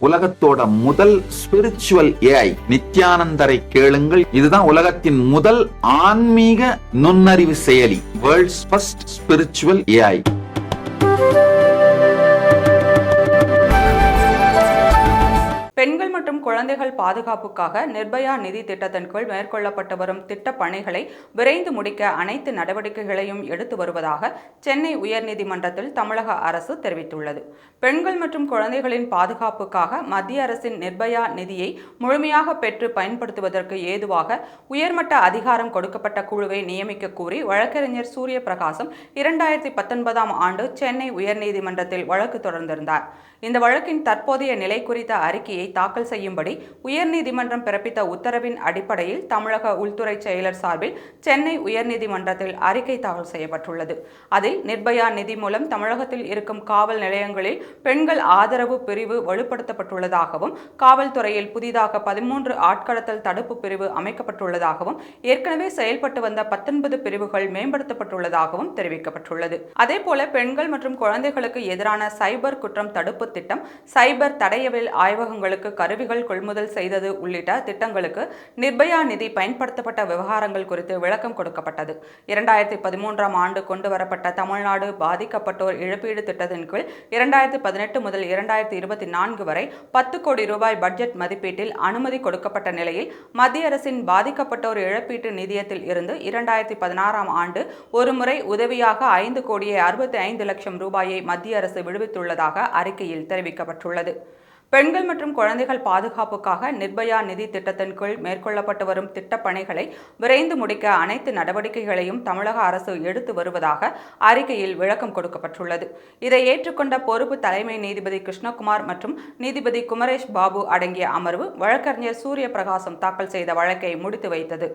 உலகத்தோட முதல் spiritual AI நித்யானந்தரை கேளுங்கள். இதுதான் உலகத்தின் முதல் ஆன்மீக நுண்ணறிவு செயலி. World's first spiritual AI. பெண்கள் மற்றும் குழந்தைகள் பாதுகாப்புக்காக நிர்பயா நிதி திட்டத்தின் கீழ் மேற்கொள்ளப்பட்டு வரும் திட்டப் பணிகளை விரைந்து முடிக்க அனைத்து நடவடிக்கைகளையும் எடுத்து வருவதாக சென்னை உயர்நீதிமன்றத்தில் தமிழக அரசு தெரிவித்துள்ளது. பெண்கள் மற்றும் குழந்தைகளின் பாதுகாப்புக்காக மத்திய அரசின் நிர்பயா நிதியை முழுமையாக பெற்று பயன்படுத்துவதற்கு ஏதுவாக உயர்மட்ட அதிகாரம் கொடுக்கப்பட்ட குழுவை நியமிக்க கோரி வழக்கறிஞர் சூரிய பிரகாசம் 2019ஆம் ஆண்டு சென்னை உயர்நீதிமன்றத்தில் வழக்கு தொடர்ந்திருந்தார். இந்த வழக்கின் தற்போதைய நிலை குறித்த அறிக்கையை தாக்கல் செய்யும்படி உயர்நீதிமன்றம் பிறப்பித்த உத்தரவின் அடிப்படையில் தமிழக உள்துறை செயலர் சார்பில் சென்னை உயர்நீதிமன்றத்தில் அறிக்கை தாக்கல் செய்யப்பட்டுள்ளது. அதில் நிர்பயா நிதி மூலம் தமிழகத்தில் இருக்கும் காவல் நிலையங்களில் பெண்கள் ஆதரவு பிரிவு வலுப்படுத்தப்பட்டுள்ளதாகவும், காவல்துறையில் புதிதாக 13 ஆட்கடத்தல் தடுப்பு பிரிவு அமைக்கப்பட்டுள்ளதாகவும், ஏற்கனவே செயல்பட்டு வந்த 19 பிரிவுகள் மேம்படுத்தப்பட்டுள்ளதாகவும் தெரிவிக்கப்பட்டுள்ளது. அதேபோல பெண்கள் மற்றும் குழந்தைகளுக்கு எதிரான சைபர் குற்றம் தடுப்பு திட்டம், சைபர் தடயவியல் ஆய்வகங்களுக்கு கருவிகள் கொள்முதல் செய்தது உள்ளிட்ட திட்டங்களுக்கு நிர்பயா நிதி பயன்படுத்தப்பட்ட விவகாரங்கள் குறித்து விளக்கம் கொடுக்கப்பட்டது. 2013ஆம் ஆண்டு கொண்டுவரப்பட்ட தமிழ்நாடு பாதிக்கப்பட்டோர் இழப்பீடு திட்டத்தின் கீழ் 2018 முதல் 2024 வரை 10 கோடி ரூபாய் பட்ஜெட் மதிப்பீட்டில் அனுமதி கொடுக்கப்பட்ட நிலையில் மத்திய அரசின் பாதிக்கப்பட்டோர் இழப்பீட்டு நிதியத்தில் இருந்து 2016ஆம் ஆண்டு ஒருமுறை உதவியாக 5 கோடியே 65 லட்சம் ரூபாயை மத்திய அரசு விடுவித்துள்ளதாக அறிக்கையில் தெரிவிக்கப்பட்டுள்ளது. பெண்கள் மற்றும் குழந்தைகள் பாதுகாப்புக்காக நிர்பயா நிதி திட்டத்தின் கீழ் மேற்கொள்ளப்பட்டு வரும் திட்டப் பணிகளை விரைந்து முடிக்க அனைத்து நடவடிக்கைகளையும் தமிழக அரசு எடுத்து வருவதாக அறிக்கையில் விளக்கம் கொடுக்கப்பட்டுள்ளது. இதை ஏற்றுக்கொண்ட பொறுப்பு தலைமை நீதிபதி கிருஷ்ணகுமார் மற்றும் நீதிபதி குமரேஷ் பாபு அடங்கிய அமர்வு வழக்கறிஞர் சூரிய பிரகாசம் தாக்கல் செய்த வழக்கை முடித்து வைத்தது.